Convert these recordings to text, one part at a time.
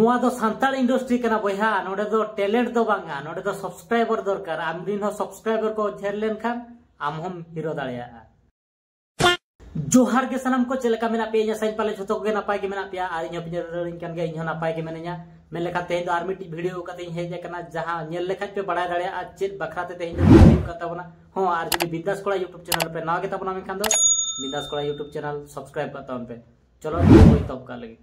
नुआ दो सांताल इंडस्ट्री कना बया नोडे दो टैलेंट दो बांगा नोडे दो सब्सक्राइबर दरकार आमदिन हो सब्सक्राइबर को झेर लेनखान आम हम हीरो दाड़िया जोहार के सनम को चलका मेना पे साइन पाले झोतो के नपाय के मेना पे आर इᱧ पिजर कन गे इᱧ नपाय के मेने냐 मेन लेखा तेज दो आर मिटी वीडियो कते हेज कना जहां नेल लेखा पे बड़ा दाड़िया आ चेत बखराते तेज दो कता बना हो आर जदी बिंदास कोड़ा यूट्यूब चैनल पे नाव के तबना मेखान दो बिंदास कोड़ा यूट्यूब चैनल सब्सक्राइब करता उन पे चलो कोई तब का लगे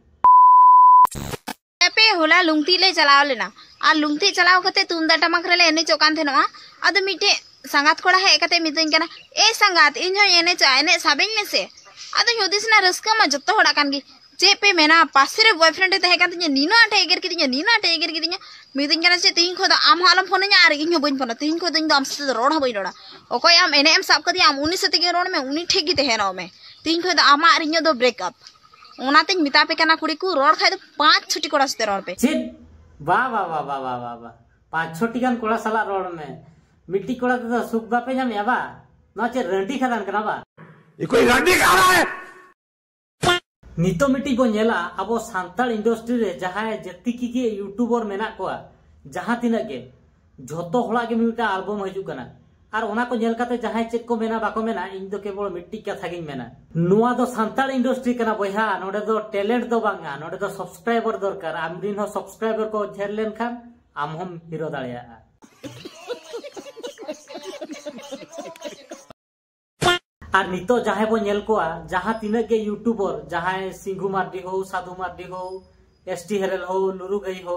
पे होला लुंगती ले चलाव लेना आ लुंगती चलाव कते तुमदा टमाक रे एने चोकान थेनवा अद मिटे संगात कोड़ा हे कते मितइन कना ए संगात इन हो एने चाइने साबेन में से अद हुदिसना रस्का मा जत्तो होड़ा कान गी जे पे मेना पासरे बॉयफ्रेंड ते कान तिnya नीना आटे एगर कितिnya मितइन कना से तीन खोदा आम हालम फोनnya आर इन हो बइन फोन तीन खोदा इन दम से रोड हो बइन रोड़ा ओकोय आम एने एम साब कदी आम उनी सते के रोड में उनी ठेगी ते हेनो में तीन खोदा आमा आर इन दो ब्रेकअप ओनाते मिता पे कना कुड़ी को रोड खाय 5 छुटी कोड़ा सते रोड पे चित वाह वाह वाह वाह वाह वाह 5 छोटी गान कोड़ा साला रोड में मिट्टी कोड़ा तो सुख बापे जामे बा न चे रंडी खदान कना बा ये कोई रंडी खा रहा है नितो मिट्टी को नेला अब सांताल इंडस्ट्री रे जहां जत्ती के यूट्यूबर मेना को जहां तिना के झोतो होड़ा के मिटा एल्बम हजू कना और ओना को नेल काते जहां चेत को मेना बाको मेना इन दो केवल मिट्टी कथा गिन मेना नुआ दो सांताल इंडस्ट्री कना बया नोडे दो टैलेंट दो बांगा नोडे दो सब्सक्राइबर दरकार आमदिन हो सब्सक्राइबर को झेर लेनखान आम हम हीरो दाड़िया और नितो जहां बो नेल को जहां तीना के यूट्यूबर जहां सिंघु मार्डी हो साधु मार्डी हो एसटी हेरेल हो लुरु गई हो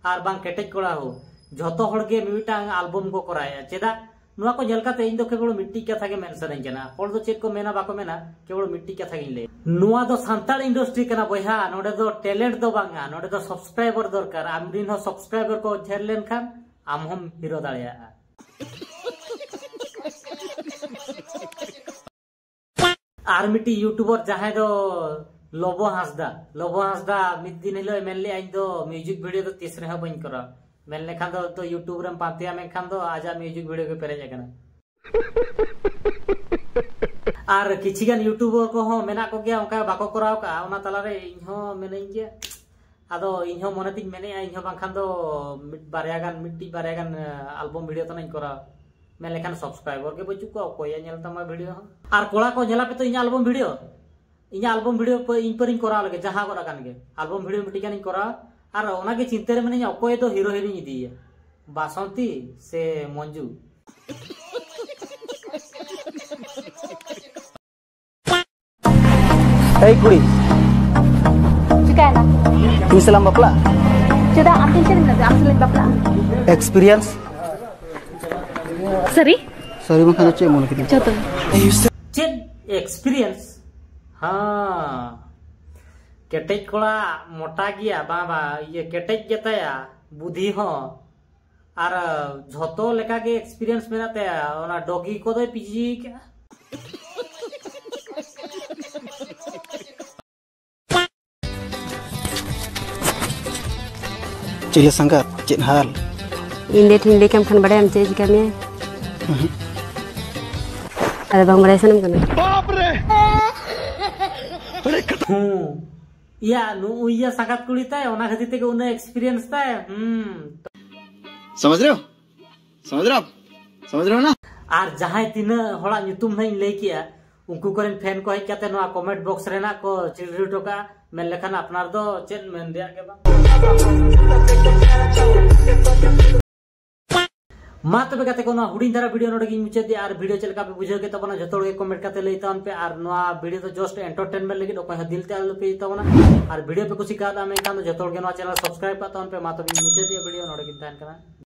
और बांग केटेज कोड़ा हो झोतो हड़ के मिटा एल्बम को कराया चेदा नुआ को जलकाते इन दो केवल मिट्टी कथा के मेंशन कना हड़ दो चेक को मेना बाको मेना केवल मिट्टी कथा गिन ले नुआ दो सांताल इंडस्ट्री कना बया नोडे दो टैलेंट दो बांगा नोडे दो सब्सक्राइबर दरकार आमदिन हो सब्सक्राइबर को झेर लेनखान आम हम हीरो दाड़िया आर मिट्टी यूट्यूबर जहां दो लोबो हांसदा मिद दिन हिलो मेनले आइन दो म्यूजिक वीडियो तो तीसरे हो बइन करा मेन लेखान तो यूट्यूब रे पातिया में खान दो आजा म्यूजिक वीडियो के पेरेज कना आर किछिगान यूट्यूबर को हो मेना को गया उनका बाको कराव का ओना तला रे इन हो मेनई जे आदो इन हो मने तिन मेने इन हो बाखान दो मिट्टी बारया गान एल्बम वीडियो तो नहीं करा मेन लेखान सब्सक्राइबर के बचु को कोया नेल तमा वीडियो आर कोड़ा को नेला पे तो इन एल्बम वीडियो पे इन पर इन करा लगे जहां को कान के एल्बम वीडियो मिट्टी कान करा और ओना के चिंता रे मने अकोय तो हीरो हीरोइन इदी बासंती से मंजू Hey kuड़ी चिकाना Islam bapla चदा आम टेंशन में ना आम बापला experience सरी makana che mon kiti चतो चेक एक्सपीरियंस हाँ केटेज कोड़ा मोटा गया बाबा ये केटेज गेताया बुद्धि हो और झोतो लेका के एक्सपीरियंस मेना तया ओना डॉगी को दो पीजी क्या Cile sangat cin hal Inde kam kan badai am cek kami ada bang badai sanam kan बाप रे या नु या संगत कुड़ी ताय ओना खातिर ते उन एक्सपीरियंस ताय समझ रहे हो ना आर जहां तीन होड़ा ᱧᱩᱛᱩᱢ नहीं लई किया उनको करेन फैन को हेकते नो कमेंट बॉक्स रेना को चिल्ड्री टोका मेन लेखन अपनार दो चेन मेन दिया के बा मा तबे कते को हुडिन धारा वीडियो नोडे गिन मुचे दे आर वीडियो चलका पे बुझे के तबना जतोड़ के कमेंट कते लई तान पे आर नो वीडियो तो जस्ट एंटरटेनमेंट लगी तो कोई दिल ते आलू पे तबना आर वीडियो पे कुछ का दा में कान जतोड़ के नो चैनल सब्सक्राइब करता पे मा तबे मुचे दे वीडियो नोडे गिन तान कना